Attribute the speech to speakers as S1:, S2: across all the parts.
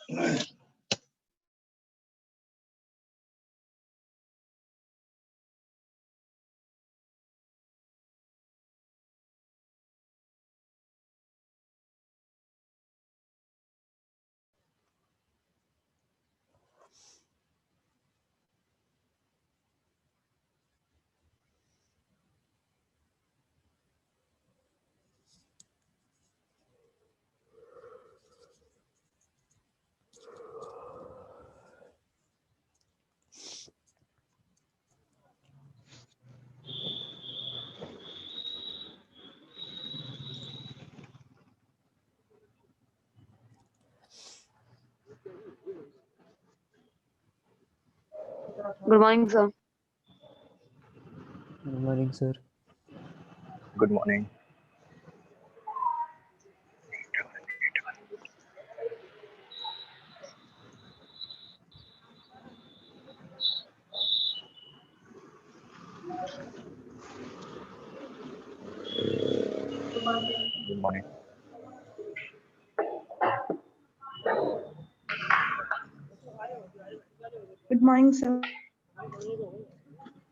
S1: Good morning, sir.
S2: Good morning, sir.
S3: Good morning. Good morning.
S4: Good morning, sir.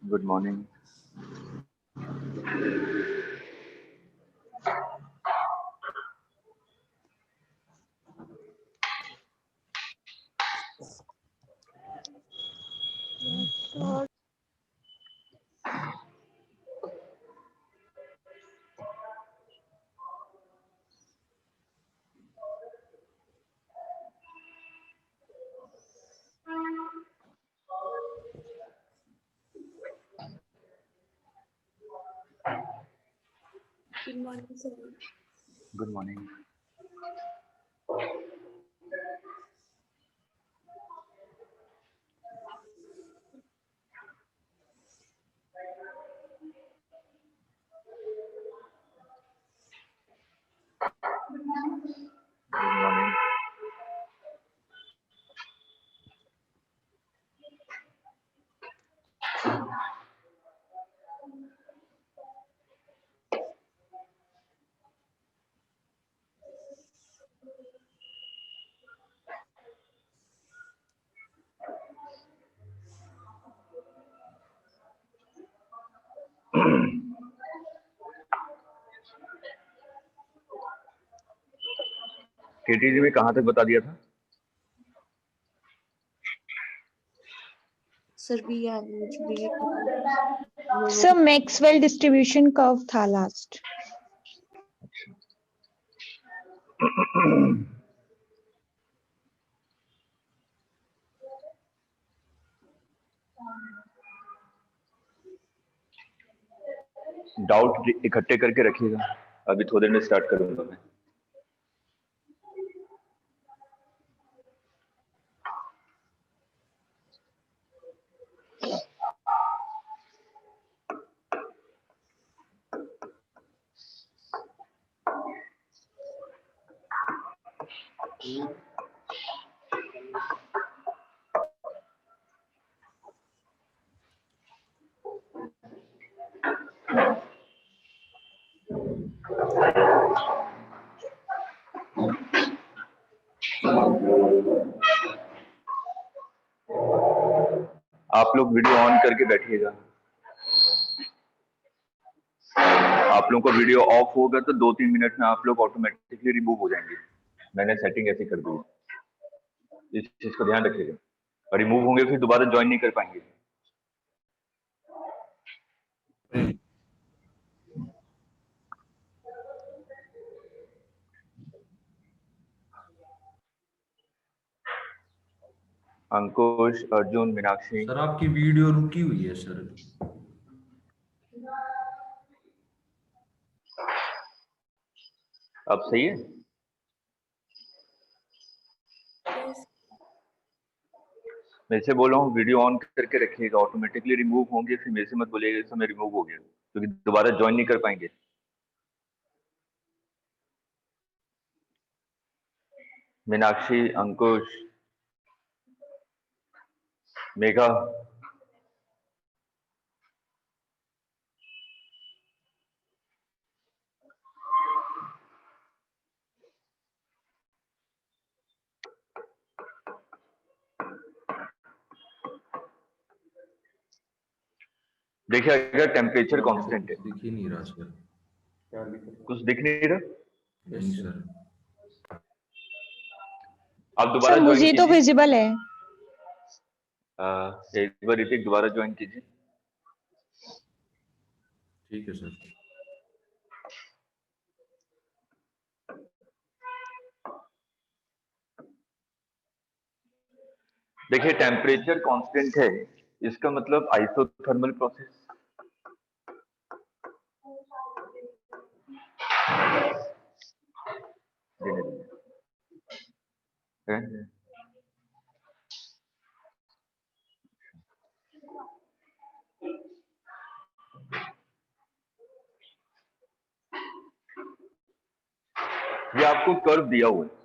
S3: Good morning.
S4: Good morning, sir.
S3: Good morning. Good morning. KTG में कहाँ तक बता दिया था?
S4: Sir, Sir, Maxwell distribution curve था last.
S3: Doubt इकट्ठे करके रखिएगा, अभी थोड़ी देर में स्टार्ट करूंगा मैं। आप लोग वीडियो ऑन करके बैठिएगा। आप लोगों का वीडियो ऑफ होगा तो 2-3 मिनट में आप लोग ऑटोमेटिकली रिमूव हो जाएंगे। मैंने सेटिंग ऐसी कर दी है, इस चीज को ध्यान रखिएगा। और रिमूव होंगे फिर दोबारा ज्वाइन नहीं कर पाएंगे। अंकुश, अर्जुन, मीनाक्षी।
S5: सर आपकी वीडियो रुकी हुई है सर।
S3: अब सही है? मैं से बोल रहा हूँ वीडियो ऑन करके रखिएगा, ऑटोमेटिकली रिमूव होंगे, फिर मेरे से मत बोलिएगा इस समय रिमूव हो गया, क्योंकि दोबारा ज्वाइन नहीं कर पाएंगे। मीनाक्षी, अंकुश, मेघा, देखिए अगर टेम्परेचर कांस्टेंट है,
S5: दिख ही नहीं रहा सर।
S3: कुछ दिख नहीं रहा,
S5: नहीं सर।
S3: आप दोबारा
S4: सर
S3: ज्वाइन
S4: मुझे तो
S3: कीजिए।
S4: विजिबल है।
S3: एक बार ऋतिक दोबारा ज्वाइन कीजिए।
S5: ठीक है सर।
S3: देखिए टेम्परेचर कांस्टेंट है, इसका मतलब आइसोथर्मल प्रोसेस। ये आपको कर्व दिया हुआ है,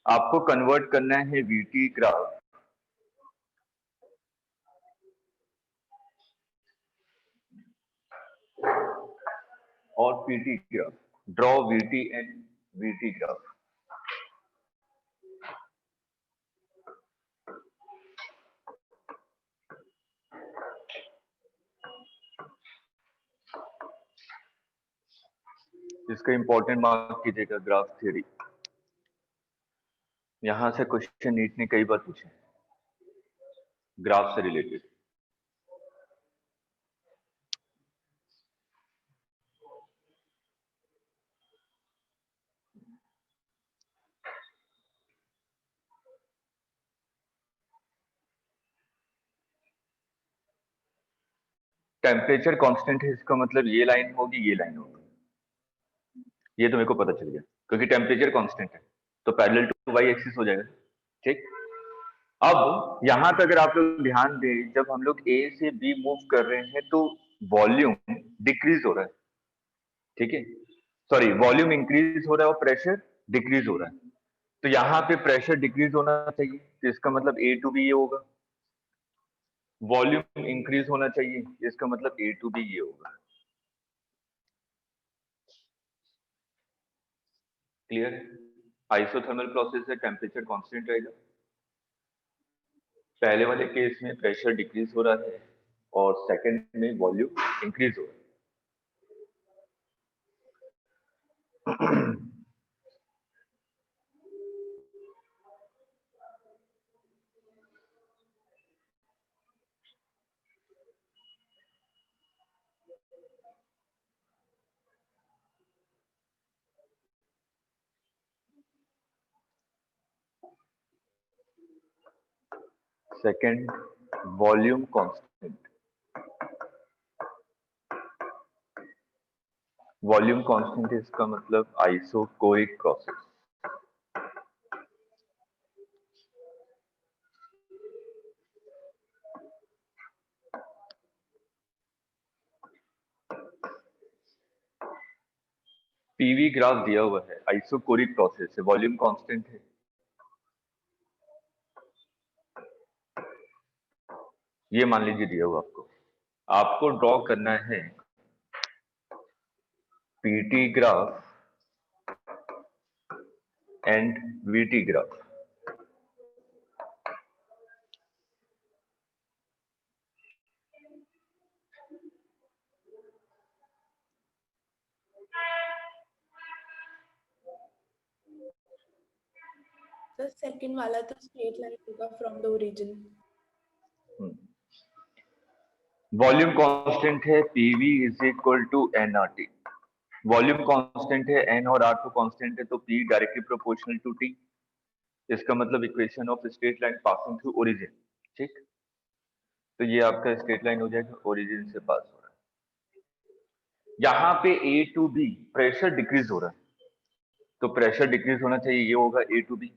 S3: आपको कन्वर्ट करना है वीटी ग्राफ और PT graph. Draw VT and VT graph. इसका इंपॉर्टेंट मार्क कीजिएगा, ग्राफ थ्योरी। यहां से क्वेश्चन नीट ने कई बार पूछे ग्राफ से रिलेटेड। टेम्परेचर कांस्टेंट है, इसका मतलब ये लाइन होगी, ये लाइन होगी। ये तो मेरे को पता चल गया, क्योंकि टेम्परेचर कांस्टेंट है तो पैरेलल टू वाई एक्सिस हो जाएगा। ठीक, अब यहां तक अगर आप लोग ध्यान दें, जब हम लोग ए से बी मूव कर रहे हैं तो वॉल्यूम डिक्रीज हो रहा है, ठीक है, सॉरी वॉल्यूम इंक्रीज हो रहा है और प्रेशर डिक्रीज हो रहा है। तो यहाँ पे प्रेशर डिक्रीज होना चाहिए, तो इसका मतलब ए टू बी ये होगा। वॉल्यूम इंक्रीज होना चाहिए, इसका मतलब ए टू बी ये होगा। क्लियर? आइसोथर्मल प्रोसेस है, टेम्परेचर कांस्टेंट रहेगा। पहले वाले केस में प्रेशर डिक्रीज हो रहा है और सेकंड में वॉल्यूम इंक्रीज हो रहा है। Second, volume constant. Volume constant इसका मतलब आइसोकोरिक प्रोसेस। पीवी ग्राफ दिया हुआ है, आइसोकोरिक प्रोसेस है, वॉल्यूम कांस्टेंट है। ये मान लीजिए दिया हुआ आपको, आपको ड्रॉ करना है PT graph and VT graph.
S2: The second वाला तो straight line होगा from the origin.
S3: Volume constant है, PV is equal to NRT. Volume constant है, एन और आर तो कांस्टेंट है, तो P directly proportional to T. इसका मतलब equation of straight line passing through origin. ठीक, तो ये आपका स्ट्रेट लाइन हो जाएगा, ओरिजिन से पास हो रहा है। यहाँ पे ए टू बी प्रेशर डिक्रीज हो रहा है, तो प्रेशर डिक्रीज होना चाहिए, ये होगा ए टू बी।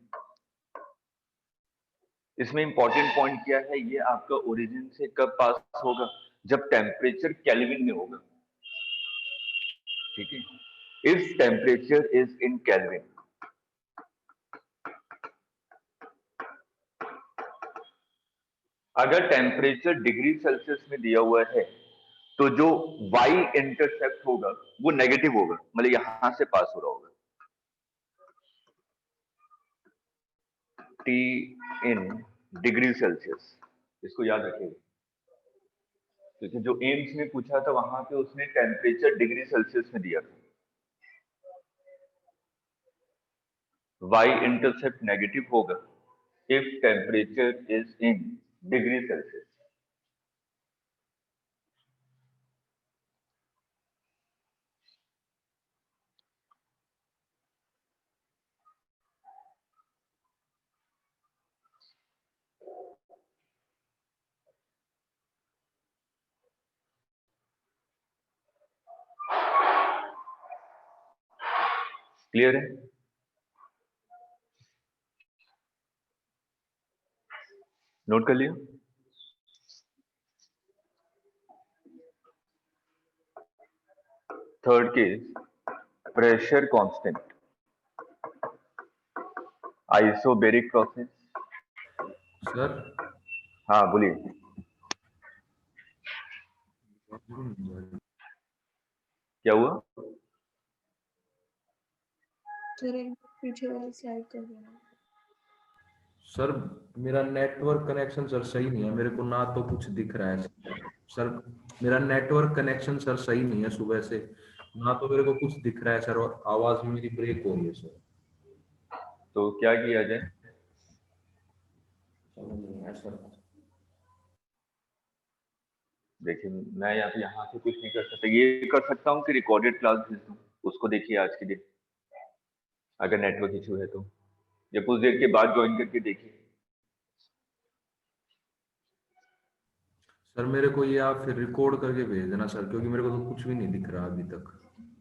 S3: इसमें इंपॉर्टेंट पॉइंट क्या है, ये आपका ओरिजिन से कब पास होगा, जब टेम्परेचर केल्विन में होगा। ठीक है, if temperature is in kelvin, अगर टेम्परेचर डिग्री सेल्सियस में दिया हुआ है तो जो y इंटरसेप्ट होगा वो नेगेटिव होगा, मतलब यहां से पास हो रहा होगा। T in डिग्री सेल्सियस, इसको याद रखिएगा, क्योंकि जो एम्स में पूछा था वहां पे उसने टेम्परेचर डिग्री सेल्सियस में दिया था। y इंटरसेप्ट नेगेटिव होगा if temperature is in degree Celsius. Clear है? नोट कर लिया? Third case, pressure constant, isobaric process.
S5: Sir
S3: हाँ बोलिए। क्या हुआ?
S2: सर एक पीछे वाली स्लाइड कर देना।
S5: सर मेरा नेटवर्क कनेक्शन सर सही नहीं है, मेरे को ना तो कुछ दिख रहा है सर, मेरा नेटवर्क कनेक्शन सर सही नहीं है सुबह से, ना तो मेरे को कुछ दिख रहा है सर, और आवाज मेरी ब्रेक हो रही है सर।
S3: तो क्या किया जाए?
S5: समझ नहीं आया सर।
S3: देखिए मैं यहाँ से कुछ नहीं कर सकता, ये कर सकता हूँ कि रिकॉर्डेड क्लास भेज दूँ, उसको देखिए आज के दिन, अगर नेटवर्क इशू है तो, या कुछ देर के बाद ज्वाइन करके देखिए।
S5: सर मेरे को ये आप फिर रिकॉर्ड करके भेज देना सर, क्योंकि मेरे को तो कुछ भी नहीं दिख रहा अभी तक,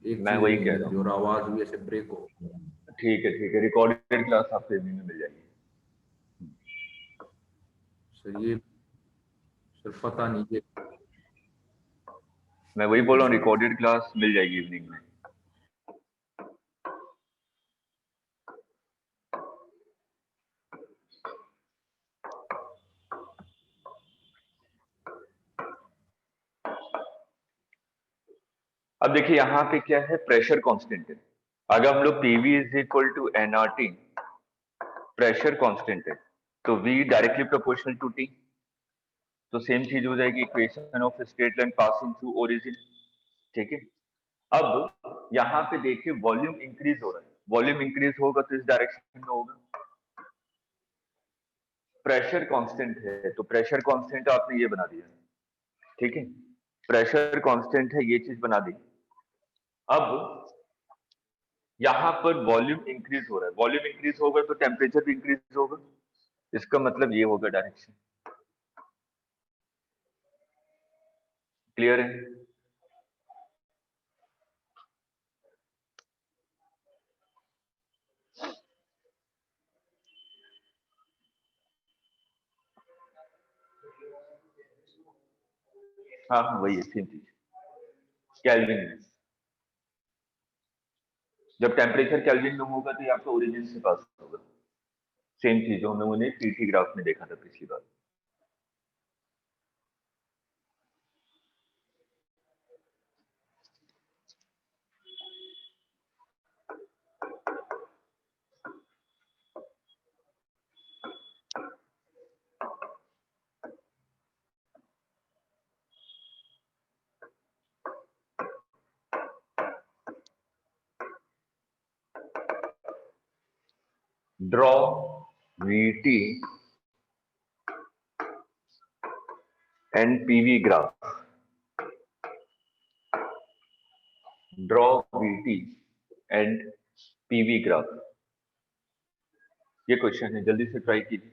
S5: एक
S3: मैं
S5: चीज
S3: वही
S5: नहीं
S3: कह
S5: दिख
S3: रहा
S5: रही
S3: हूँ।
S5: और आवाज भी ऐसे ब्रेक हो।
S3: ठीक है, रिकॉर्डेड क्लास आपको इवनिंग में मिल जाएगी।
S5: सर ये सर पता नहीं ये।
S3: मैं वही बोल रहा हूँ, रिकॉर्डेड क्लास मिल जाएगी इवनिंग में। अब देखिए यहाँ पे क्या है, प्रेशर कांस्टेंट है। अगर हम लोग PV is equal to NRT, pressure constant है, तो V directly proportional to T, तो सेम चीज हो जाएगी, equation of straight line passing through origin. ठीक है, अब यहाँ पे देखिए वॉल्यूम इंक्रीज हो रहा है, वॉल्यूम इंक्रीज होगा तो इस डायरेक्शन में होगा। प्रेशर कांस्टेंट है तो प्रेशर कांस्टेंट आपने ये बना दिया, ठीक है, प्रेशर कांस्टेंट है, ये चीज बना दी। अब यहाँ पर वॉल्यूम इंक्रीज हो रहा है, वॉल्यूम इंक्रीज होगा तो टेम्परेचर भी इंक्रीज होगा, इसका मतलब ये होगा डायरेक्शन। क्लियर है? हाँ वही है, सेम चीज केल्विन में। जब टेम्परेचर केल्विन में होगा तो ये आपका ओरिजिन से पास होगा, सेम चीज जो हमने उन्हें पीटी ग्राफ में देखा था पिछली बार। Draw VT and PV graph, draw VT and PV graph, ये क्वेश्चन है, जल्दी से ट्राई कीजिए।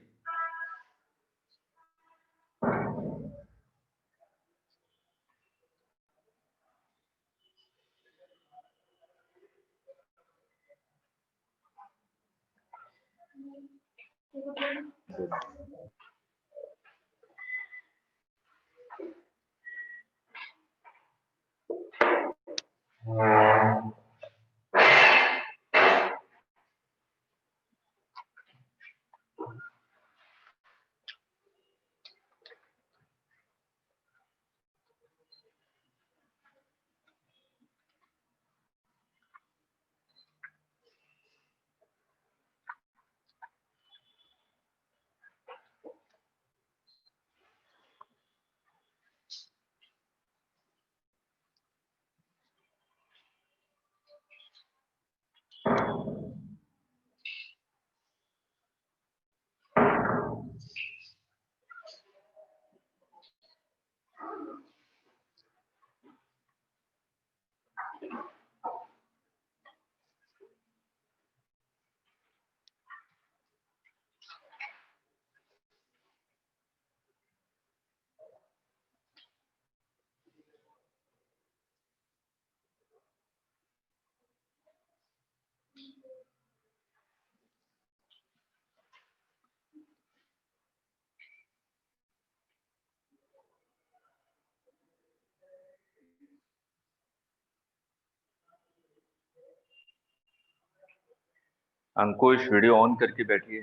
S3: अंकुश वीडियो ऑन करके बैठिए।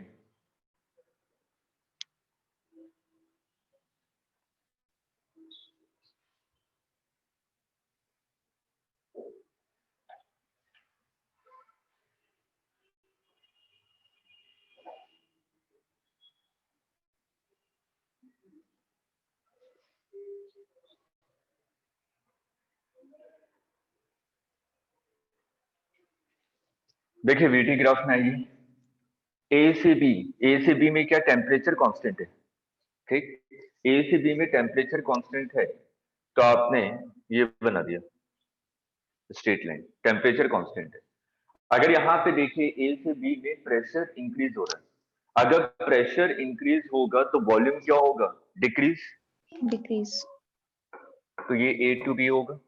S3: देखिए वीटी ग्राफ में आइए, ए से बी में क्या टेम्परेचर कांस्टेंट है, ठीक। ए से बी में टेम्परेचर कांस्टेंट है, तो आपने ये बना दिया स्ट्रेट लाइन, टेम्परेचर कांस्टेंट है। अगर यहाँ पे देखिए ए से बी में प्रेशर इंक्रीज हो रहा है, अगर प्रेशर इंक्रीज होगा तो वॉल्यूम क्या होगा, डिक्रीज।
S4: Decrease.
S3: तो ये ए टू बी होगा।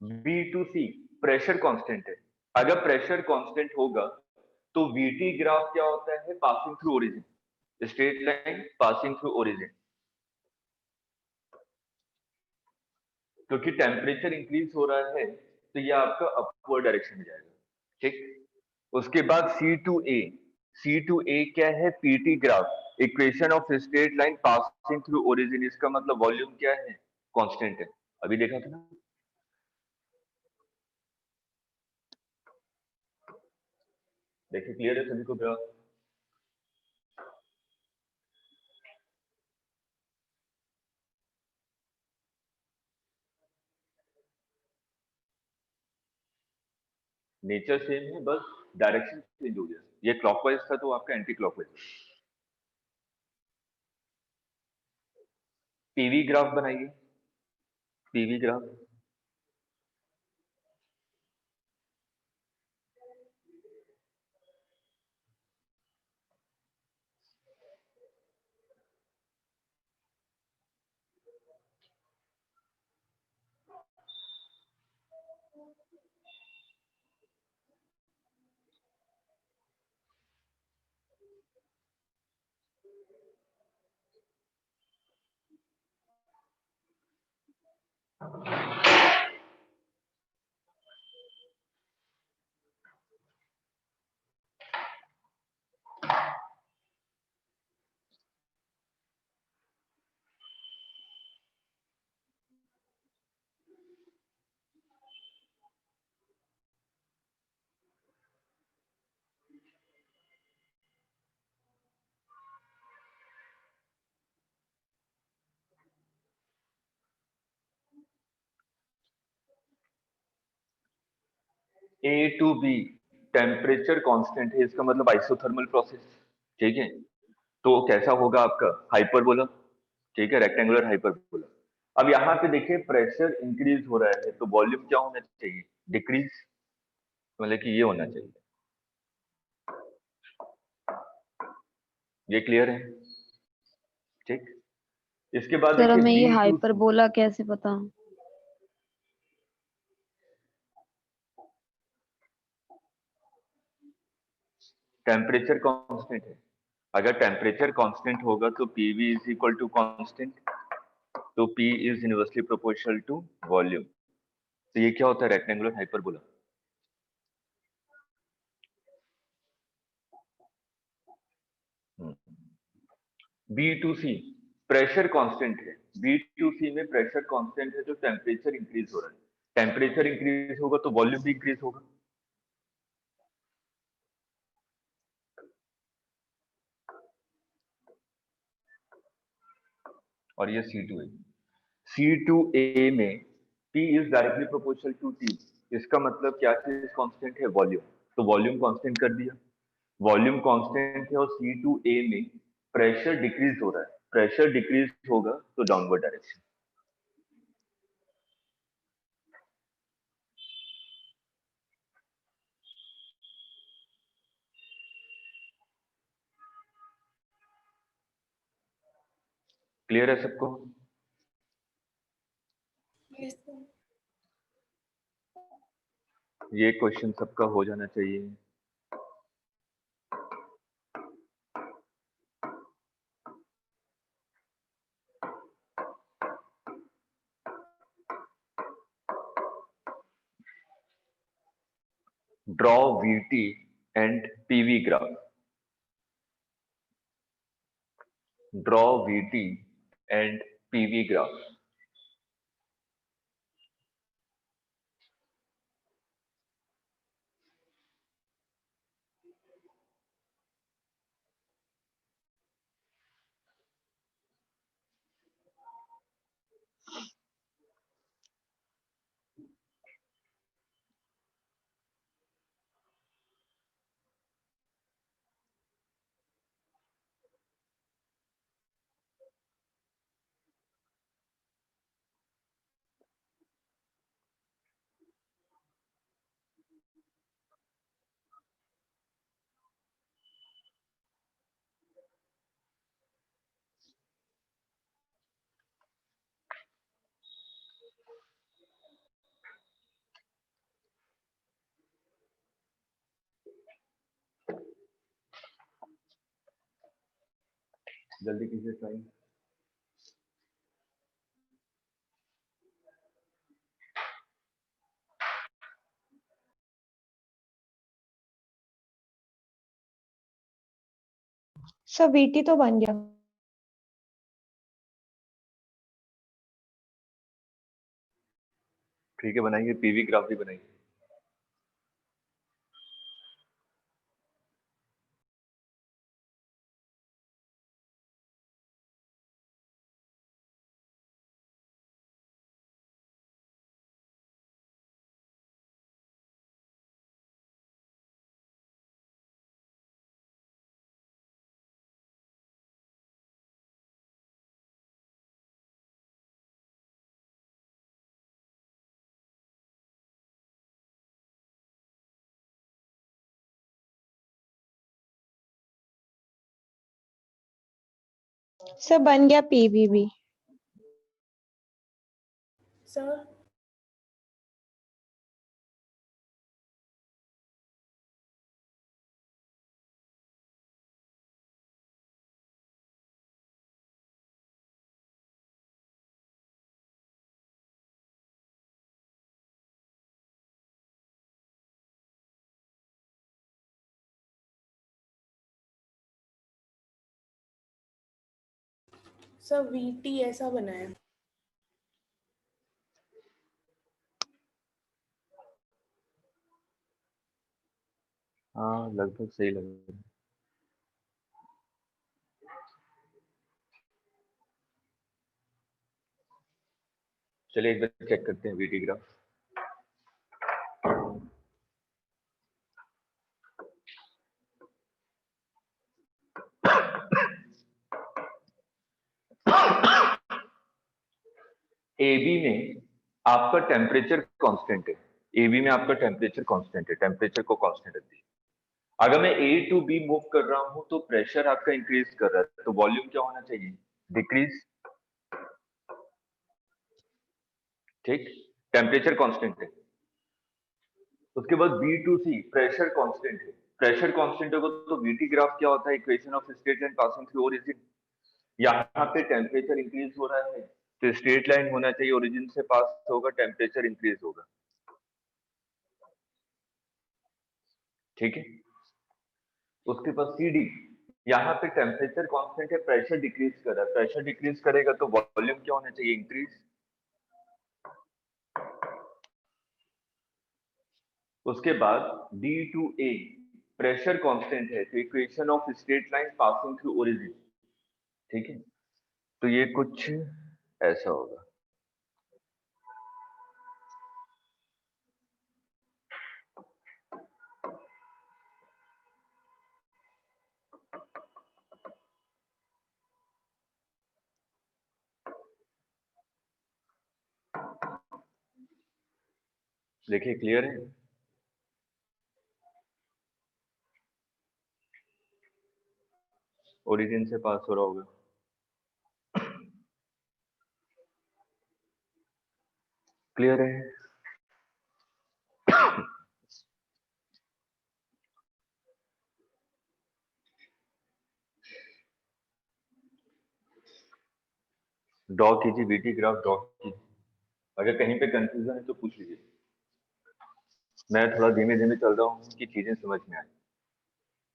S3: B to C pressure constant है, अगर प्रेशर कांस्टेंट होगा तो वीटी ग्राफ क्या होता है, passing through origin, straight line passing through origin. क्योंकि टेम्परेचर इंक्रीज हो रहा है तो ये आपका अपवर्ड डायरेक्शन में जाएगा, ठीक। उसके बाद C2A क्या है, PT graph, equation of straight line passing through origin. इसका मतलब वॉल्यूम क्या है, कांस्टेंट है, अभी देखा था ना। देखिए क्लियर है सभी को ग्राफ। नेचर सेम है, बस डायरेक्शन चेंज हो गया, ये क्लॉकवाइज था तो आपका एंटी क्लॉकवाइज। पीवी ग्राफ बनाइए, PV graph. A to B temperature constant है, इसका मतलब आइसोथर्मल प्रोसेस, ठीक है। तो कैसा होगा आपका, हाइपरबोला, ठीक है, रेक्टेंगुलर हाइपरबोला। अब यहाँ पे देखिए प्रेशर इंक्रीज हो रहा है तो वॉल्यूम क्या होना चाहिए, डिक्रीज, मतलब कि ये होना चाहिए। ये क्लियर है, ठीक। इसके बाद
S1: सर
S3: देखिए
S1: हमें ये
S3: बी टू
S1: हाइपरबोला कैसे पता।
S3: टेम्परेचर कांस्टेंट है, अगर टेम्परेचर कांस्टेंट होगा तो PV is equal to constant, तो P is inversely proportional to volume. तो ये क्या होता है, rectangular hyperbola. B to C pressure constant है, बी टू सी में प्रेशर कांस्टेंट है जो टेम्परेचर इंक्रीज हो रहा है, टेम्परेचर इंक्रीज होगा तो वॉल्यूम भी इंक्रीज होगा। और ये C2A में P is directly proportional to T, इसका मतलब क्या चीज कांस्टेंट है, वॉल्यूम, तो वॉल्यूम कांस्टेंट कर दिया, वॉल्यूम कांस्टेंट है। और C2A में प्रेशर डिक्रीज हो रहा है, प्रेशर डिक्रीज होगा तो डाउनवर्ड डायरेक्शन। क्लियर है सबको?
S2: Yes, sir.
S3: ये क्वेश्चन सबका हो जाना चाहिए। Draw VT and PV graph. Draw VT and PV graph. जल्दी कीजिए ट्राई।
S4: सर VT तो बन गया।
S3: ठीक है, बनाइए। PV ग्राफ भी बनाइए।
S4: सर बन गया PV भी।
S2: Sir, sir VT ऐसा बना है।
S3: हाँ, लगभग सही लग रहा है। चलिए एक बार चेक करते हैं VT ग्राफ। AB में आपका टेम्परेचर कांस्टेंट है। AB में आपका टेम्परेचर कांस्टेंट है। टेम्परेचर को कांस्टेंट रखिए। अगर मैं A टू B मूव कर रहा हूं तो प्रेशर आपका इंक्रीज कर रहा है, तो वॉल्यूम क्या होना चाहिए? डिक्रीज। ठीक, टेम्परेचर कांस्टेंट है। उसके बाद B to C pressure constant है। प्रेशर कांस्टेंट होगा तो VT ग्राफ क्या होता है? Equation of straight line passing through origin. यहाँ पे टेम्परेचर इंक्रीज हो रहा है तो स्ट्रेट लाइन होना चाहिए, ओरिजिन से पास होगा, टेम्परेचर इंक्रीज होगा। ठीक है। उसके बाद CD, यहाँ पे टेम्परेचर कांस्टेंट है, प्रेशर डिक्रीज कर रहा है। प्रेशर डिक्रीज करेगा तो वॉल्यूम क्या होना चाहिए? इंक्रीज। उसके बाद D to A pressure constant है तो equation of straight line passing through origin. ठीक है, तो ये कुछ ऐसा होगा। देखिए क्लियर है? ओरिजिन से पास हो रहा होगा। क्लियर है? ड्रॉ कीजिए वीटी ग्राफ, ड्रॉ कीजिए। अगर कहीं पे कंफ्यूजन है तो पूछ लीजिए। मैं थोड़ा धीमे धीमे चल रहा हूँ कि चीजें समझ में आए।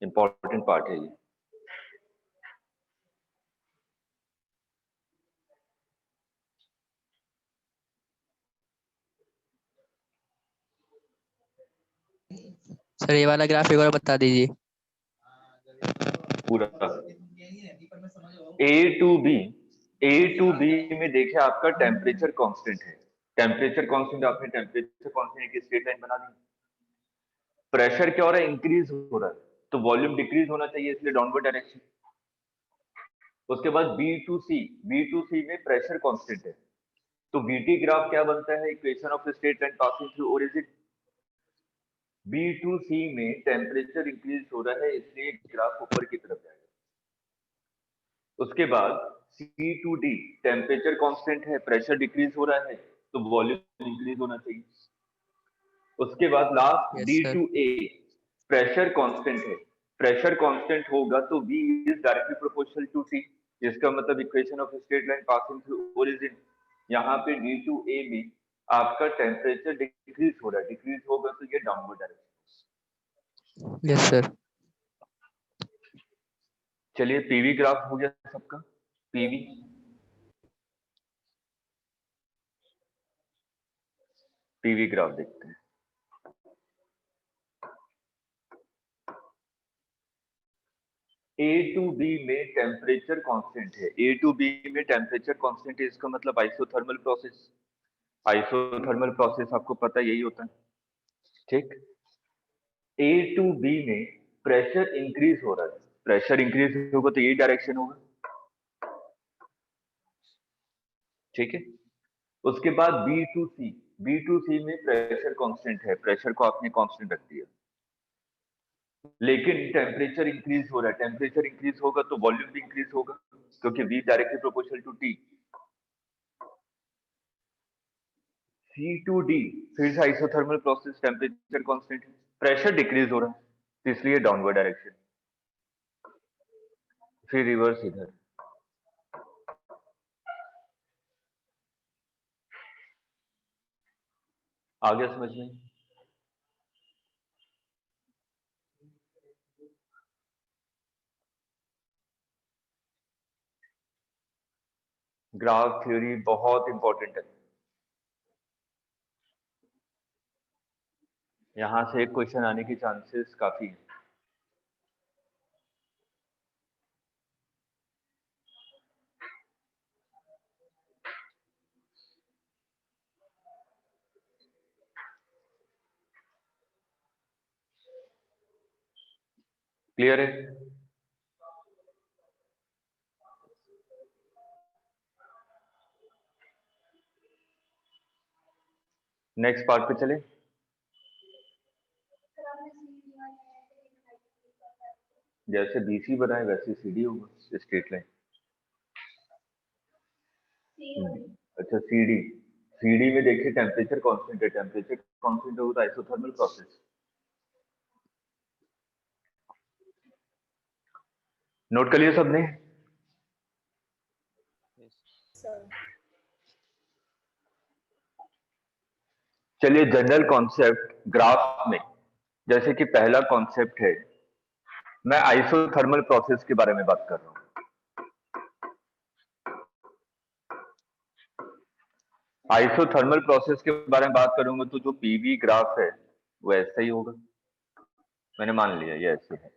S3: इंपॉर्टेंट पार्ट है ये।
S6: सर ये वाला ग्राफ एक बार बता दीजिए।
S3: पूरा ए टू बी में देखिए आपका टेम्परेचर कांस्टेंट है। टेम्परेचर कांस्टेंट, आपने टेम्परेचर कांस्टेंट की स्ट्रेट लाइन बना दी। प्रेशर क्या हो रहा है? इंक्रीज हो रहा है, तो वॉल्यूम डिक्रीज होना चाहिए, इसलिए डाउनवर्ड डायरेक्शन। उसके बाद बी टू सी में प्रेशर कांस्टेंट है, तो वीटी ग्राफ क्या बनता है? Equation of straight line passing through origin. B2C में टेम्परेचर इंक्रीज हो रहा है, इसलिए ग्राफ ऊपर की तरफ जाएगा। उसके बाद C2D, टेम्परेचर कांस्टेंट है, प्रेशर डिक्रीज हो रहा है, तो वॉल्यूम इंक्रीज होना चाहिए। उसके बाद last
S6: Yes, sir.
S3: D2A, pressure constant है, प्रेशर कांस्टेंट होगा तो V is directly proportional to T। इसका मतलब equation of straight line passing through origin, यहाँ पे D2A में आपका टेम्परेचर डिक्रीज हो रहा है, डिक्रीज होगा तो ये डाउनवर्ड डायरेक्शन।
S6: Yes sir.
S3: चलिए पीवी ग्राफ हो गया सबका। पीवी ग्राफ देखते हैं। ए टू बी में टेम्परेचर कांस्टेंट है, ए टू बी में टेम्परेचर कांस्टेंट है, इसका मतलब आइसोथर्मल प्रोसेस। आइसोथर्मल प्रोसेस आपको पता यही होता है, ठीक। ए टू बी में प्रेशर इंक्रीज हो रहा है, प्रेशर इंक्रीज होगा तो यही डायरेक्शन होगा, ठीक है। उसके बाद बी टू सी में प्रेशर कांस्टेंट है, प्रेशर को आपने कांस्टेंट रख दिया, लेकिन टेम्परेचर इंक्रीज हो रहा है, टेम्परेचर इंक्रीज होगा तो वॉल्यूम भी इंक्रीज होगा, क्योंकि V directly proportional to T। C2D फिर से isothermal process, temperature constant, pressure decrease हो रहा है, इसलिए डाउनवर्ड डायरेक्शन। फिर रिवर्स इधर, आ गया समझ में? ग्राफ थ्योरी बहुत इंपॉर्टेंट है, यहां से एक क्वेश्चन आने की चांसेस काफी है। क्लियर है? नेक्स्ट पार्ट पे चले। जैसे BC बनाए वैसे CD होगा, स्ट्रेट लाइन। अच्छा CD में देखिए टेम्परेचर कांस्टेंट है, टेम्परेचर कांस्टेंट होगा तो आइसोथर्मल प्रोसेस। नोट कर लिया सबने? चलिए जनरल कॉन्सेप्ट ग्राफ में, जैसे कि पहला कॉन्सेप्ट है, मैं आइसोथर्मल प्रोसेस के बारे में बात कर रहा हूं। आइसोथर्मल प्रोसेस के बारे में बात करूंगा तो जो पीवी ग्राफ है वो ऐसा ही होगा, मैंने मान लिया ये ऐसे है।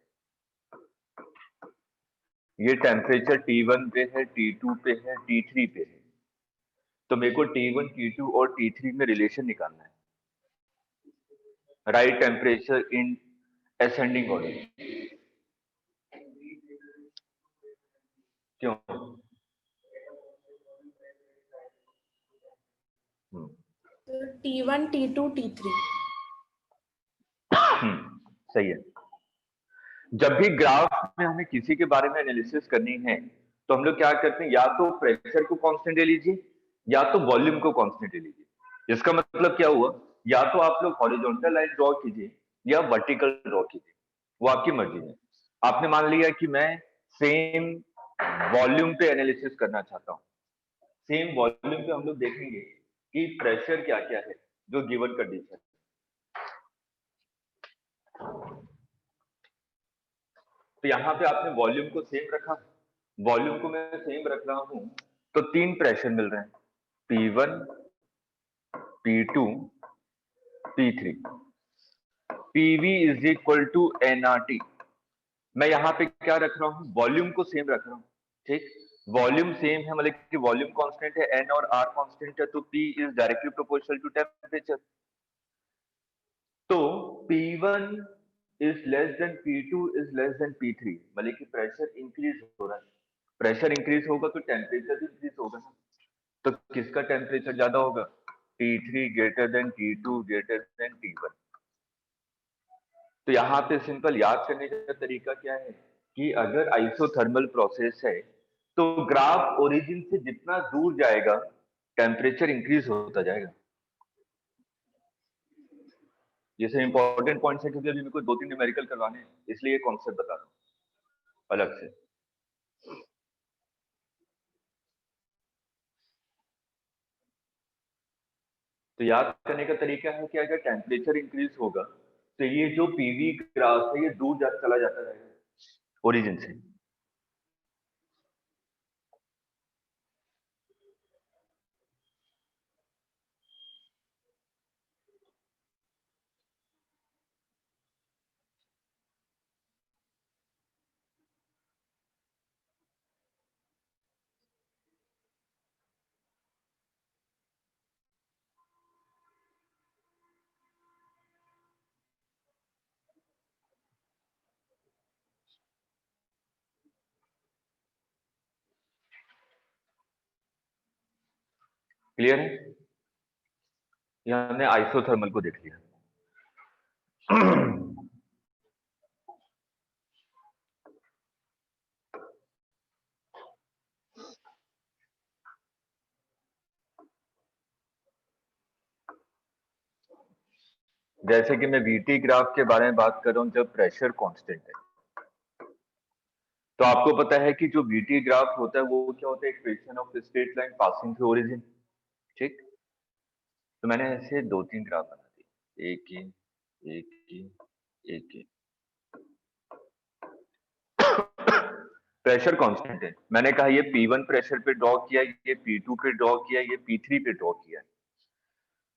S3: ये टेम्परेचर T1 पे है, T2 पे है, T3 पे है, तो मेरे को T1, T2 और T3 में रिलेशन निकालना है। Right temperature in ascending order. क्यों?
S2: T1, T2, T3।
S3: सही है। जब भी ग्राफ में हमें किसी के बारे में एनालिसिस करनी है तो हम लोग क्या करते हैं, या तो प्रेशर को कांस्टेंट ले लीजिए या तो वॉल्यूम को कांस्टेंट ले लीजिए। इसका मतलब क्या हुआ, या तो आप लोग हॉरिजॉन्टल लाइन ड्रॉ कीजिए या वर्टिकल ड्रॉ कीजिए, वो आपकी मर्जी है। आपने मान लिया कि मैं सेम वॉल्यूम पे एनालिसिस करना चाहता हूँ, सेम वॉल्यूम पे हम लोग देखेंगे कि प्रेशर क्या क्या है जो गिवन कंडीशन। तो यहाँ पे आपने वॉल्यूम को सेम रखा, वॉल्यूम को मैं सेम रख रहा हूं, तो 3 प्रेशर मिल रहे हैं, P1, P2, P3। PV is equal to nRT। मैं यहाँ पे क्या रख रहा हूँ, वॉल्यूम को सेम रख रहा हूँ, ठीक। वॉल्यूम सेम है, मतलब कि वॉल्यूम कांस्टेंट है, n और r कांस्टेंट है, तो P is directly proportional to temperature. तो P1 is less than P2 is less than P3, मतलब कि प्रेशर इंक्रीज हो रहा है। प्रेशर इंक्रीज होगा तो टेम्परेचर भी इंक्रीज होगा ना। तो किसका टेम्परेचर ज्यादा होगा, T3 greater than T2 greater than T1। तो यहाँ पे सिंपल याद करने का तरीका क्या है कि अगर आइसोथर्मल प्रोसेस है तो ग्राफ ओरिजिन से जितना दूर जाएगा टेम्परेचर इंक्रीज होता जाएगा। ये सब इंपॉर्टेंट पॉइंट्स है क्योंकि अभी मेरे को 2-3 न्यूमेरिकल करवाने हैं, इसलिए ये कॉन्सेप्ट बता रहा हूँ अलग से। तो याद करने का तरीका है कि अगर टेम्परेचर इंक्रीज होगा तो ये जो पीवी ग्राफ है ये दूर चला जाता रहेगा ओरिजिन से। क्लियर है? यहाँ हमने आइसोथर्मल को देख लिया। जैसे कि मैं वीटी ग्राफ के बारे में बात कर रहा हूं जब प्रेशर कांस्टेंट है, तो आपको पता है कि जो वीटी ग्राफ होता है वो क्या होता है, equation of straight line passing through origin, ठीक। तो मैंने ऐसे 2-3 ग्राफ बना दिए, एक ही। प्रेशर कांस्टेंट है, मैंने कहा ये P1 प्रेशर पे ड्रॉ किया, ये P2 पे ड्रॉ किया, ये P3 पे ड्रॉ किया।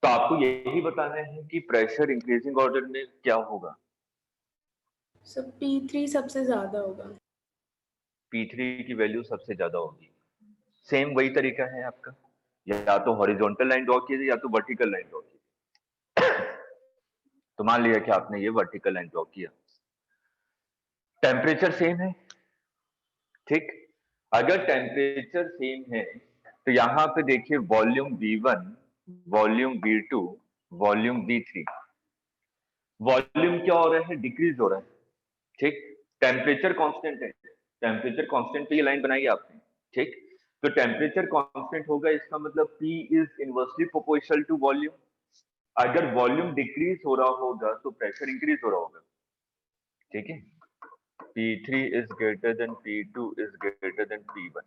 S3: तो आपको यही बताना है कि प्रेशर इंक्रीजिंग ऑर्डर में क्या होगा।
S2: सब P3 सबसे ज्यादा होगा।
S3: P3 की वैल्यू सबसे ज्यादा होगी। सेम वही तरीका है आपका, या तो हॉरिजॉन्टल लाइन ड्रॉ कीजिए या तो वर्टिकल लाइन ड्रॉ कीजिए। तो मान लिया कि आपने ये वर्टिकल लाइन ड्रॉ किया, टेम्परेचर सेम है, ठीक। अगर टेम्परेचर सेम है तो यहाँ पे देखिए volume V1, volume V2, volume V3, volume क्या हो रहा है, डिक्रीज हो रहा है, ठीक। टेम्परेचर कांस्टेंट है, टेम्परेचर कांस्टेंट पे ये लाइन बनाई आपने, ठीक। तो टेम्परेचर कांस्टेंट होगा, इसका मतलब P is inversely proportional to volume. अगर वॉल्यूम डिक्रीज हो रहा होगा तो प्रेशर इंक्रीज हो रहा होगा, ठीक है। P3 is greater than P2 is greater than P1।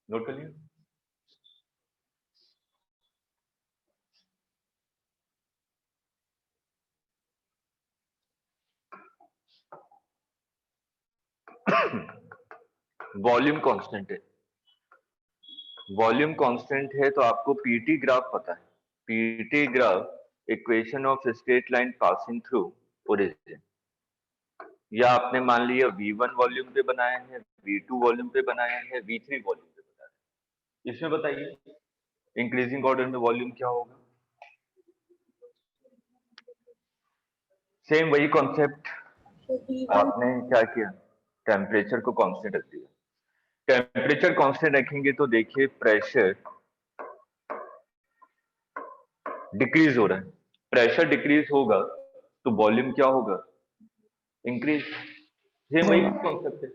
S3: Note कर लिया? वॉल्यूम कांस्टेंट है, वॉल्यूम कांस्टेंट है तो आपको पीटी ग्राफ पता है, PT graph equation of straight line passing through origin. या आपने मान लिया V1 वॉल्यूम पे बनाया है, V2 वॉल्यूम पे बनाया है, V3 वॉल्यूम पे बनाया है। इसमें बताइए इंक्रीजिंग ऑर्डर में वॉल्यूम क्या होगा। सेम वही कॉन्सेप्ट,
S2: तो P1
S3: आपने क्या किया, टेम्परेचर को कांस्टेंट रख दिया। टेम्परेचर कांस्टेंट रखेंगे तो देखिए प्रेशर डिक्रीज हो रहा है, प्रेशर डिक्रीज होगा तो वॉल्यूम क्या होगा, इंक्रीज। सेम वही कॉन्सेप्ट है,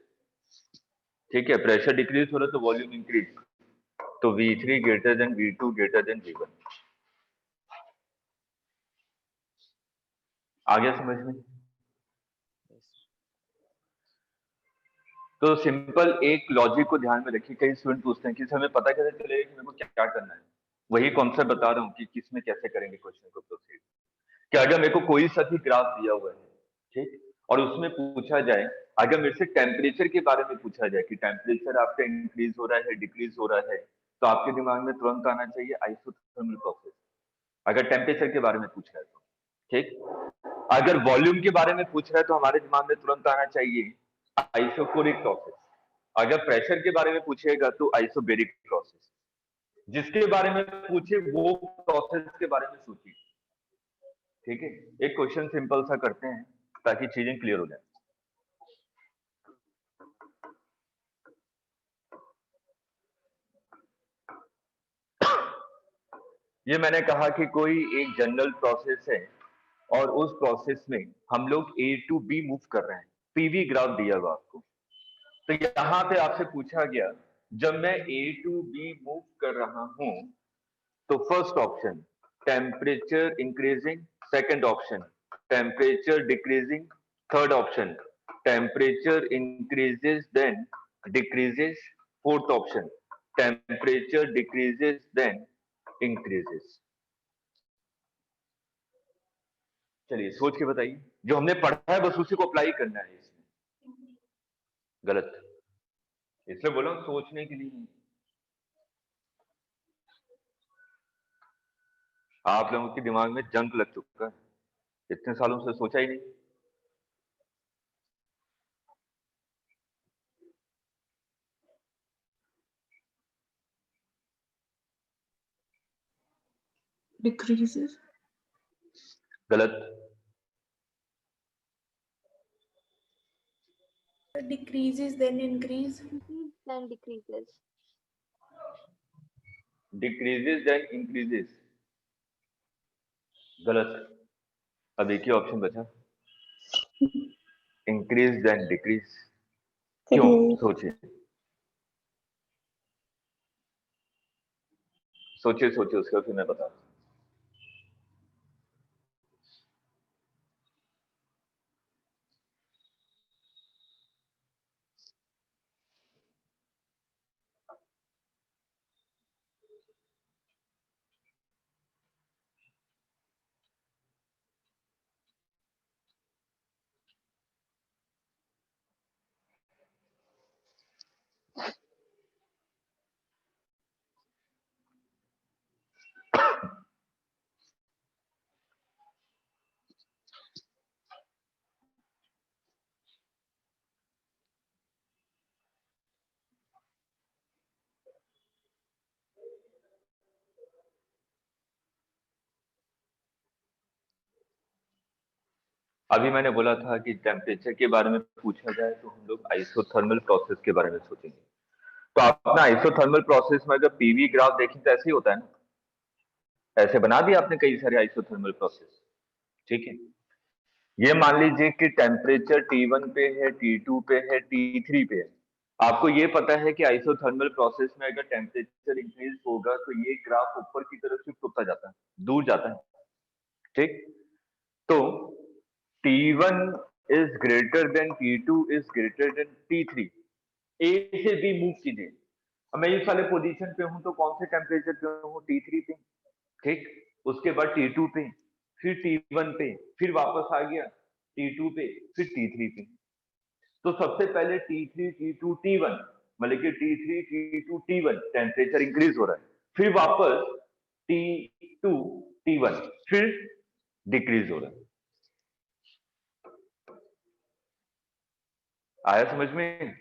S3: ठीक है। प्रेशर डिक्रीज हो रहा है तो वॉल्यूम इंक्रीज, तो V3 greater than V2 greater than V1। आ गया समझ में? तो सिंपल एक लॉजिक को ध्यान में रखिए। कई स्टूडेंट पूछते हैं कि सर हमें पता कैसे चलेगा कि मेरे को क्या करना है। वही कॉन्सेप्ट बता रहा हूँ कि किसमें कैसे करेंगे क्वेश्चन को प्रोसीड। कि अगर मेरे को कोई सा भी ग्राफ दिया हुआ है, ठीक, और उसमें पूछा जाए, अगर मेरे से टेम्परेचर के बारे में पूछा जाए कि टेम्परेचर आपका इंक्रीज हो रहा है डिक्रीज हो रहा है, तो आपके दिमाग में तुरंत आना चाहिए आइसोथर्मल प्रोसेस, अगर टेम्परेचर के बारे में पूछ रहा है तो, ठीक। अगर वॉल्यूम के बारे में पूछ रहा है तो हमारे दिमाग में तुरंत आना चाहिए आइसोकोरिक प्रोसेस। अगर प्रेशर के बारे में पूछेगा तो आइसोबेरिक प्रोसेस। जिसके बारे में पूछे वो प्रोसेस के बारे में सोचिए, ठीक है। एक क्वेश्चन सिंपल सा करते हैं ताकि चीजें क्लियर हो जाए। ये मैंने कहा कि कोई एक जनरल प्रोसेस है और उस प्रोसेस में हम लोग A टू B मूव कर रहे हैं, पीवी ग्राफ दिया हुआ आपको। तो यहां पे आपसे पूछा गया, जब मैं A टू B मूव कर रहा हूं तो first option temperature increasing, second option temperature decreasing, third option temperature increases then decreases, fourth option temperature decreases then increases. चलिए सोच के बताइए, जो हमने पढ़ा है बस उसी को अप्लाई करना है इसमें। गलत, इसलिए बोला हूं सोचने के लिए। आप लोगों के दिमाग में जंक लग चुका है, इतने सालों से सोचा ही नहीं।
S2: Decreases.
S3: गलत,
S2: Decreases then increase.
S1: Increase then decreases.
S3: Decreases then increases, गलत। अब एक ही ऑप्शन बचा, इंक्रीज देन डिक्रीज। क्यों, सोचिए सोचिए सोचिए, उसका फिर मैं बताता हूं। अभी मैंने बोला था कि टेम्परेचर के बारे में पूछा जाए तो हम लोग आइसोथर्मल प्रोसेस के बारे में सोचेंगे। तो आपने आइसोथर्मल प्रोसेस में अगर पीवी ग्राफ देखें तो ऐसे ही होता है ना, ऐसे बना दिया आपने कई सारे आइसोथर्मल प्रोसेस, ठीक है। ये मान लीजिए कि टेम्परेचर T1 पे है, T2 पे है, T3 पे है। आपको ये पता है कि आइसोथर्मल प्रोसेस में अगर टेम्परेचर इंक्रीज होगा तो ये ग्राफ ऊपर की तरफ शिफ्ट होता जाता है, दूर जाता है, ठीक। तो T1 is greater than T2 is greater than T3। ए से बी मूव कीजिए। अब मैं इस वाले पोजीशन पे हूं तो कौन से टेम्परेचर पे हूं, T3 पे, ठीक। उसके बाद T2 पे, फिर T1 पे, फिर वापस आ गया T2 पे, फिर T3 पे। तो सबसे पहले T3 T2 T1, मतलब कि T3 T2 T1 temperature increase हो रहा है, फिर वापस T2 T1 फिर डिक्रीज हो रहा है। आया समझ में?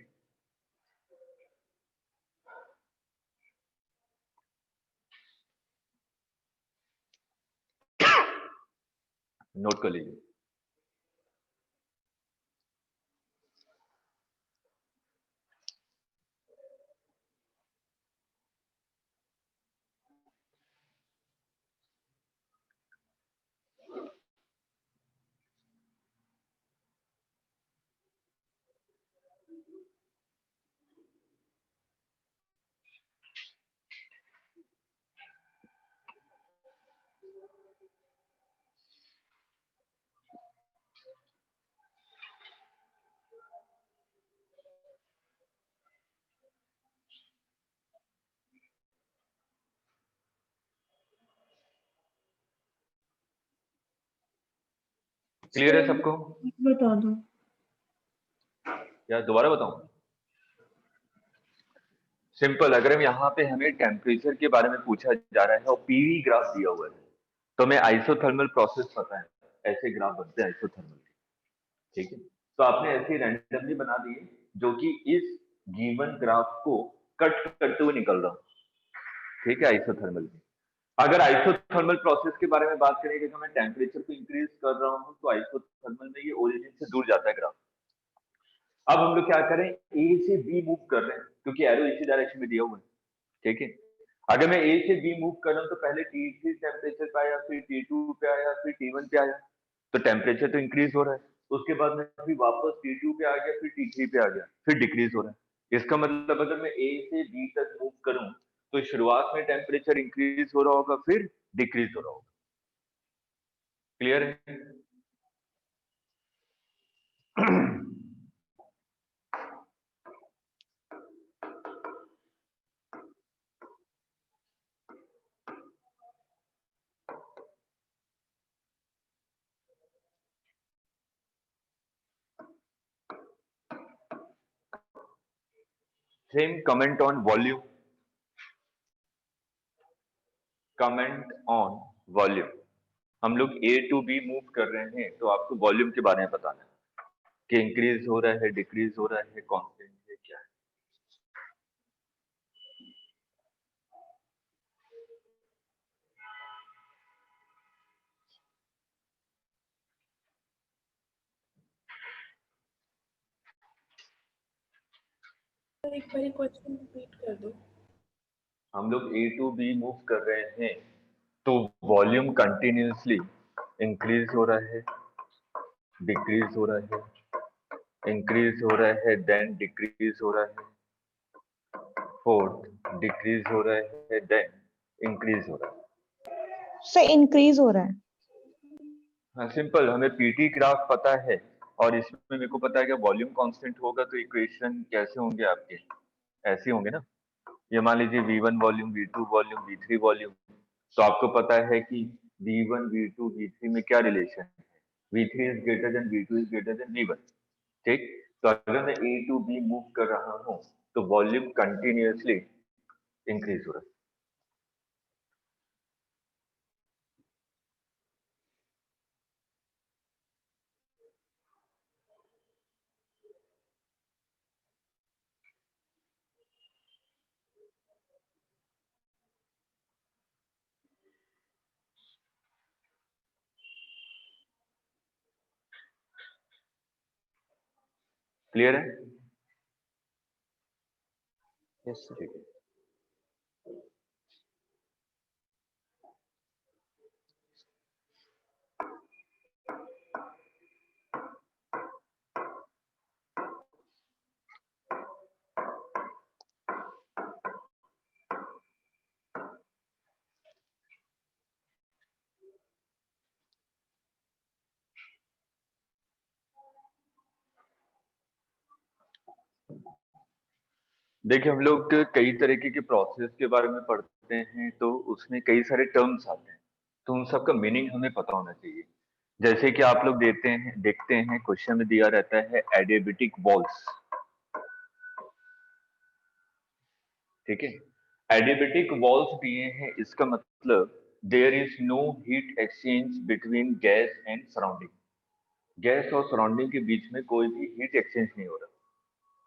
S3: नोट कर लीजिए। क्लियर है सबको?
S2: बता दो।
S3: या दोबारा बताऊं? सिंपल, अगर हम यहाँ पे हमें टेम्परेचर के बारे में पूछा जा रहा है और पीवी ग्राफ दिया हुआ है तो हमें आइसोथर्मल प्रोसेस पता है, ऐसे ग्राफ बनते हैं आइसोथर्मल के, ठीक है? तो आपने ऐसे रैंडमली बना दिए जो कि इस गिवन ग्राफ को कट करते हुए निकल रहा, ठीक है, आइसोथर्मल की। अगर आइसोथर्मल प्रोसेस के बारे में बात करेंगे तो मैं टेम्परेचर को इंक्रीज कर रहा हूँ तो आइसोथर्मल में ये ओरिजिन से दूर जाता है ग्राफ। अब हम लोग क्या करें, ए से बी मूव कर रहे हैं क्योंकि एरो इसी डायरेक्शन में दिया हुआ है, ठीक है? अगर मैं ए से बी मूव कर रहा हूँ तो पहले T3 टेम्परेचर पे आया, फिर T2 पे आया, फिर T1 पे आया, तो टेम्परेचर तो इंक्रीज हो रहा है। उसके बाद में फिर वापस T2 पे आ गया, फिर T3 पे आ गया, फिर डिक्रीज हो रहा है। इसका मतलब अगर मैं ए से बी तक मूव करूं तो शुरुआत में टेम्परेचर इंक्रीज हो रहा होगा, फिर डिक्रीज हो रहा होगा। क्लियर है? Same comment on volume. Comment on volume. हम लोग A to B मूव कर रहे हैं तो आपको वॉल्यूम के बारे में बताना है कि इंक्रीज हो रहा है, डिक्रीज हो रहा है, कांस्टेंट है, क्या है।
S2: एक बार क्वेश्चन रिपीट कर दो।
S3: हम लोग A to B मूव कर रहे हैं तो वॉल्यूम कंटिन्यूसली इंक्रीज हो रहा है, डिक्रीज हो रहा है, इंक्रीज हो रहा है, देन डिक्रीज हो रहा है, फोर्थ डिक्रीज हो रहा है, देन इंक्रीज हो रहा है।
S4: से इंक्रीज हो रहा है।
S3: हाँ, सिंपल, हमें पीटी ग्राफ पता है और इसमें मेरे को पता है कि वॉल्यूम कांस्टेंट होगा तो इक्वेशन कैसे होंगे आपके, ऐसे होंगे ना। ये मान लीजिए V1 volume, V2 volume, V3 volume, तो आपको पता है कि V1 V2 V3 में क्या रिलेशन है, V3 is greater than V2 is greater than V1, ठीक? तो अगर मैं A to B मूव कर रहा हूँ तो वॉल्यूम कंटिन्यूअसली इंक्रीज हो रहा है। क्लियर है?
S6: Yes sir.
S3: ठीक है। देखिए, हम लोग कई तरीके के प्रोसेस के बारे में पढ़ते हैं तो उसमें कई सारे टर्म्स आते हैं, तो उन सबका मीनिंग हमें पता होना चाहिए। जैसे कि आप लोग देखते हैं क्वेश्चन में दिया रहता है एडियाबेटिक वॉल्स, ठीक है? एडियाबेटिक वॉल्स दिए हैं, इसका मतलब there is no heat exchange between gas and surrounding. Gas और सराउंडिंग के बीच में कोई भी हीट एक्सचेंज नहीं हो रहा।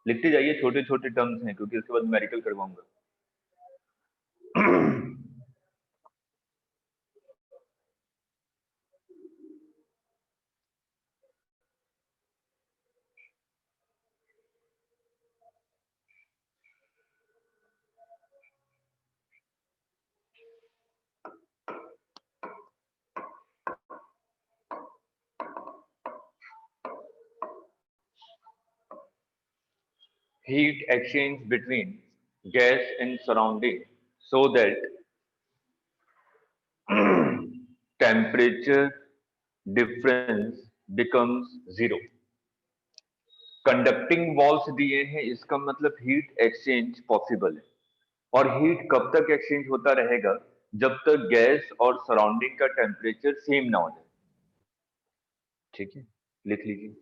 S3: लिखते जाइए, छोटे छोटे टर्म्स हैं क्योंकि उसके बाद न्यूमेरिकल करवाऊंगा। Heat exchange between gas and surrounding so that temperature difference becomes zero. Conducting walls दिए हैं, इसका मतलब हीट एक्सचेंज पॉसिबल है। और हीट कब तक एक्सचेंज होता रहेगा, जब तक गैस और सराउंडिंग का टेम्परेचर सेम ना हो जाए। ठीक है, लिख लीजिए।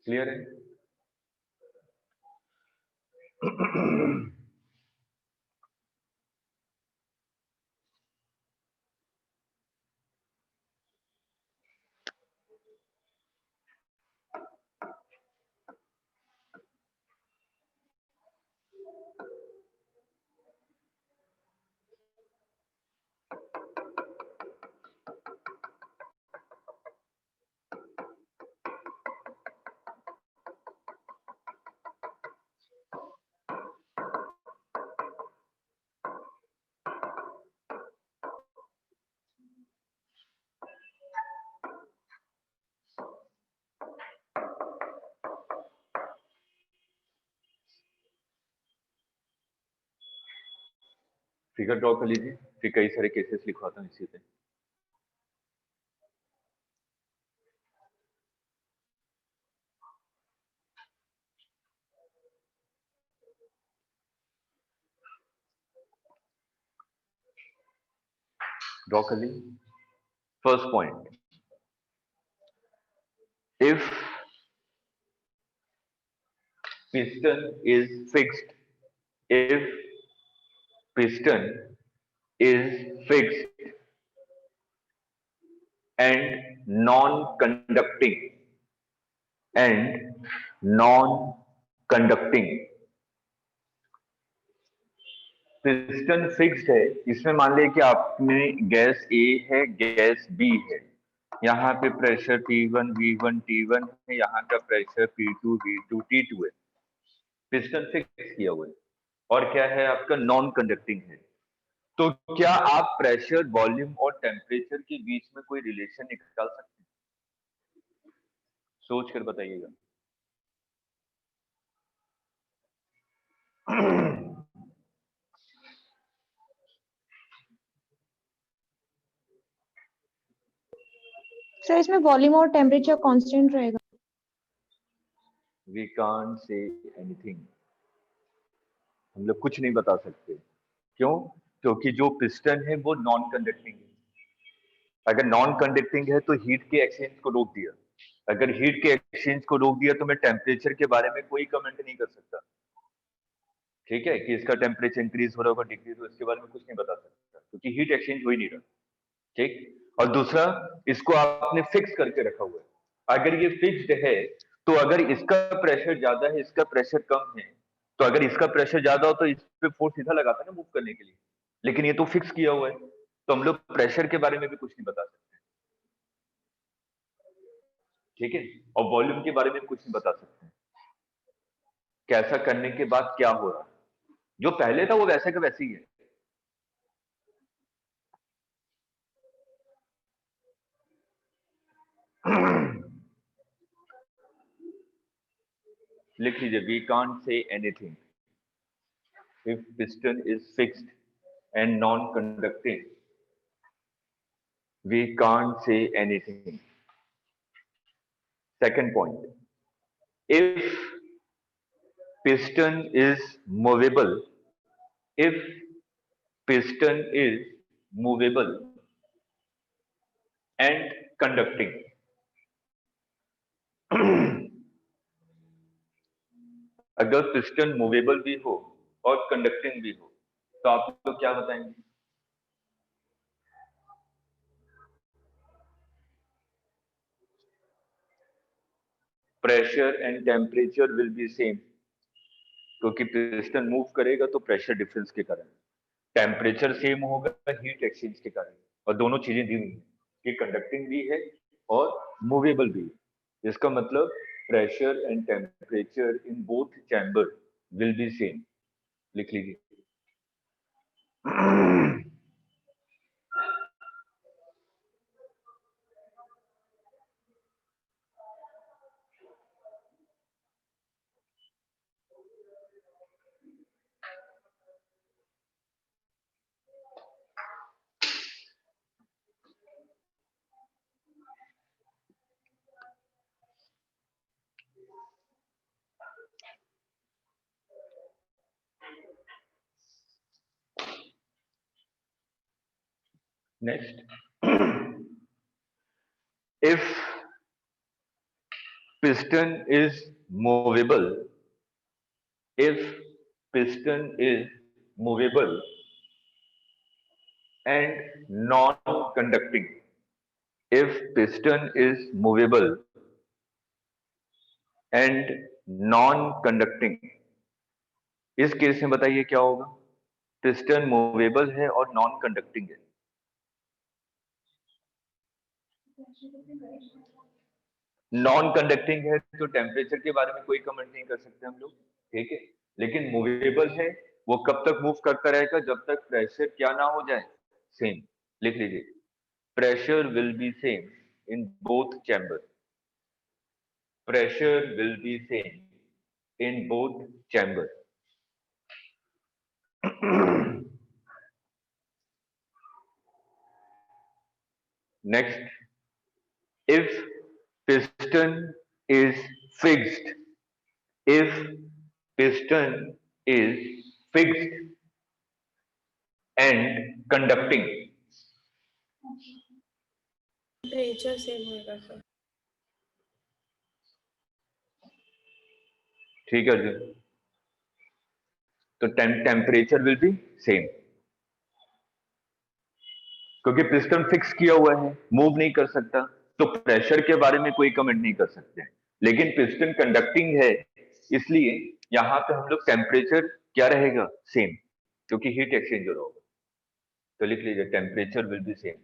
S3: क्लियर है? फिगर ड्रॉ कर लीजिए, फिर कई सारे केसेस लिखवाता हूँ इसी पे। ड्रॉ कर लीजिए। First point, if piston is fixed, if piston is fixed and non-conducting piston fixed है, इसमें मान लिया कि आपने गैस ए है, गैस बी है, यहाँ पे प्रेशर P1 V1 T1 है, यहाँ का प्रेशर P2 V2 T2 है, पिस्टन फिक्स किया हुआ है, और क्या है आपका नॉन कंडक्टिंग है। तो क्या आप प्रेशर, वॉल्यूम और टेम्परेचर के बीच में कोई रिलेशन निकाल सकते हैं? सोच कर बताइएगा।
S4: सर इसमें वॉल्यूम और टेम्परेचर कांस्टेंट रहेगा।
S3: We can't say anything. हम लोग कुछ नहीं बता सकते। क्यों? क्योंकि जो पिस्टन है वो नॉन कंडक्टिंग है। अगर नॉन कंडक्टिंग है तो हीट के एक्सचेंज को रोक दिया। अगर हीट के एक्सचेंज को रोक दिया तो मैं टेम्परेचर के बारे में कोई कमेंट नहीं कर सकता। ठीक है, कि इसका टेम्परेचर इंक्रीज हो रहा होगा, डिक्रीज हो, इसके बारे में कुछ नहीं बता सकता, क्योंकि हीट एक्सचेंज हो ही नहीं रहा। ठीक, और दूसरा, इसको आपने फिक्स करके रखा हुआ है। अगर ये फिक्स्ड है तो अगर इसका प्रेशर ज्यादा है, इसका प्रेशर कम है, तो अगर इसका प्रेशर ज्यादा हो तो इस पे फोर्स सीधा लगाता है ना मूव करने के लिए, लेकिन ये तो फिक्स किया हुआ है, तो हम लोग प्रेशर के बारे में भी कुछ नहीं बता सकते। ठीक है, और वॉल्यूम के बारे में कुछ नहीं बता सकते, कैसा करने के बाद क्या हो रहा है। जो पहले था वो वैसे का वैसे ही है। लिख लीजिए, we can't say anything if piston is fixed and non-conducting. We can't say anything. Second point, if piston is movable, if piston is movable and conducting, अगर पिस्टन मूवेबल भी हो और कंडक्टिंग भी हो तो आप लोग क्या बताएंगे? Pressure and temperature will be same, क्योंकि पिस्टन मूव करेगा तो प्रेशर डिफरेंस के कारण, टेम्परेचर सेम होगा हीट एक्सचेंज के कारण, और दोनों चीजें दी हुई है कि कंडक्टिंग भी है और मूवेबल भी है। इसका मतलब pressure and temperature in both chamber will be same. लिख लीजिए। Next, if piston is movable, if piston is movable and non-conducting, if piston is movable and non-conducting, इस केस में बताइए क्या होगा? पिस्टन मूवेबल है और नॉन कंडक्टिंग है। नॉन कंडक्टिंग है तो टेम्परेचर के बारे में कोई कमेंट नहीं कर सकते हम लोग, ठीक है। लेकिन मूवेबल है, वो कब तक मूव करता रहेगा? जब तक प्रेशर क्या ना हो जाए, सेम। लिख लीजिए, pressure will be same in both chamber, pressure will be same in both chamber. Next, if piston is fixed, if piston is fixed and conducting,
S2: temperature same होगा सर।
S3: ठीक है अर्जुन, तो टेम्परेचर विल बी सेम, क्योंकि piston fix किया हुआ है, move नहीं कर सकता, तो प्रेशर के बारे में कोई कमेंट नहीं कर सकते। लेकिन पिस्टन कंडक्टिंग है, इसलिए यहां पे हम लोग टेम्परेचर क्या रहेगा? सेम, क्योंकि हीट एक्सचेंजर होगा। तो लिख लीजिए, टेम्परेचर विल बी सेम।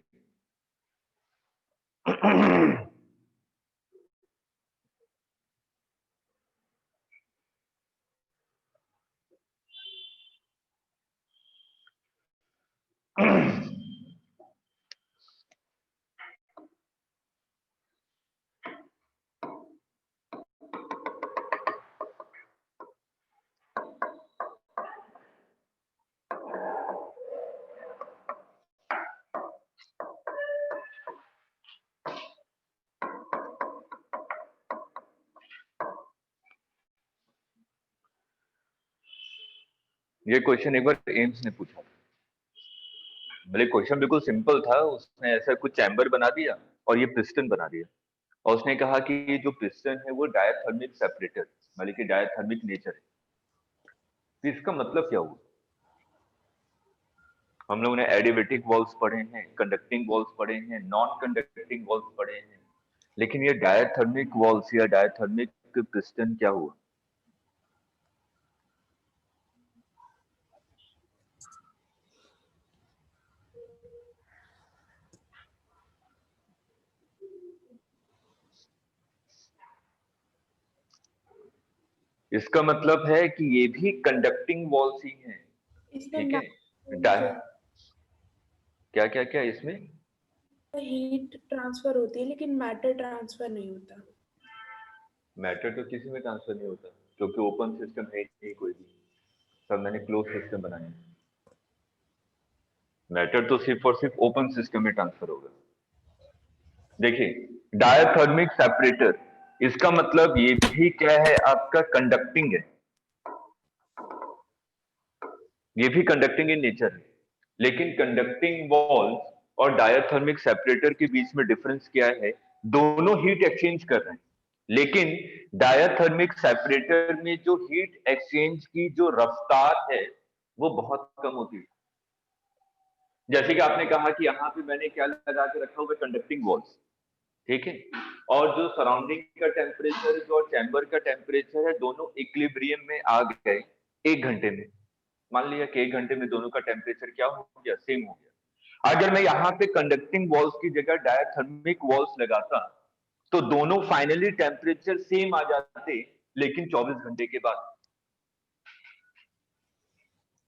S3: ये क्वेश्चन एक बार एम्स ने पूछा था, भले क्वेश्चन बिल्कुल सिंपल था, उसने ऐसा कुछ चैम्बर बना दिया और ये पिस्टन बना दिया, और उसने कहा कि ये जो पिस्टन है वो डायथर्मिक सेपरेटर, मतलब कि डायथर्मिक नेचर है। तो इसका मतलब क्या हुआ? हम लोगों ने एडिबेटिक वॉल्स पढ़े हैं, कंडक्टिंग वॉल्स पढ़े हैं, नॉन कंडक्टिंग वॉल्स पढ़े हैं, लेकिन ये डायथर्मिक वॉल्स या डायथर्मिक पिस्टन क्या हुआ? इसका मतलब है कि ये भी कंडक्टिंग वॉल्स ही हैं, ठीक है। क्या क्या क्या इसमें
S2: हीट ट्रांसफर होती है लेकिन मैटर ट्रांसफर नहीं होता।
S3: मैटर तो किसी में ट्रांसफर नहीं होता, क्योंकि ओपन सिस्टम है नहीं कोई भी, सब मैंने क्लोज सिस्टम बनाया। मैटर तो सिर्फ और सिर्फ ओपन सिस्टम में ट्रांसफर होगा। देखिए, डायथर्मिक सेपरेटर, इसका मतलब ये भी क्या है? आपका कंडक्टिंग है, ये भी कंडक्टिंग इन नेचर है। लेकिन कंडक्टिंग वॉल्स और डायथर्मिक सेपरेटर के बीच में डिफरेंस क्या है? दोनों हीट एक्सचेंज कर रहे हैं, लेकिन डायथर्मिक सेपरेटर में जो हीट एक्सचेंज की जो रफ्तार है वो बहुत कम होती है। जैसे कि आपने कहा कि यहाँ पे मैंने क्या लगा के रखा हुआ, कंडक्टिंग वॉल्स, ठीक है, और जो सराउंडिंग का टेम्परेचर जो चैम्बर का टेम्परेचर है, दोनों इक्विलिब्रियम में आ गए 1 घंटे में। मान लिया कि 1 घंटे में दोनों का टेम्परेचर क्या हो गया? सेम हो गया। अगर मैं यहाँ पे कंडक्टिंग वॉल्स की जगह डायथर्मिक वॉल्स लगाता तो दोनों फाइनली टेम्परेचर सेम आ जाते, लेकिन 24 घंटे के बाद।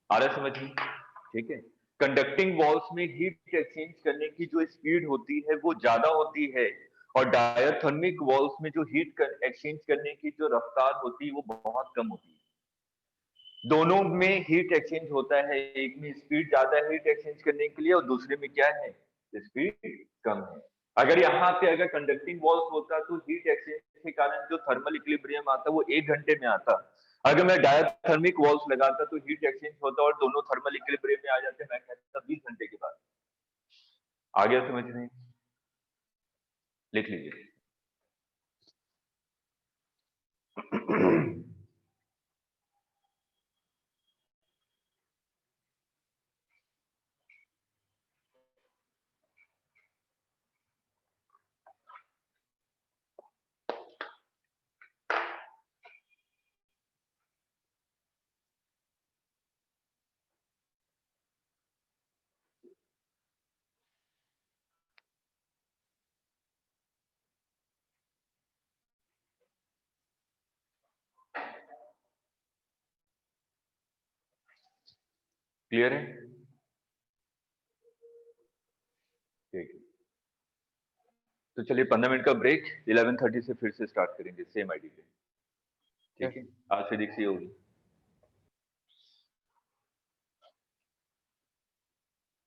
S3: आ रहा समझ में? ठीक है। कंडक्टिंग वॉल्स में हीट एक्सचेंज करने की जो स्पीड होती है वो ज्यादा होती है, और डायथर्मिक वॉल्स में जो हीट एक्सचेंज करने की जो रफ्तार होती है वो बहुत कम होती है। दोनों में हीट एक्सचेंज होता है, एक में स्पीड ज्यादा है हीट एक्सचेंज करने के लिए, और दूसरे में क्या है? स्पीड कम है। अगर यहाँ पे अगर कंडक्टिंग वॉल्स होता तो हीट एक्सचेंज के कारण जो थर्मल इक्विलिब्रियम आता वो 1 घंटे में आता। अगर मैं डायथर्मिक वॉल्स लगाता तो हीट एक्सचेंज होता और दोनों थर्मल इक्विलिब्रियम में आ जाते, मैं कहता 20 घंटे के बाद। आ गया समझ नहीं? लिख लीजिए। क्लियर है? ठीक है, तो चलिए 15 मिनट का ब्रेक, 11:30 से फिर से स्टार्ट करेंगे सेम आईडी पे। ठीक है, आज फिजिक्स ये होगी।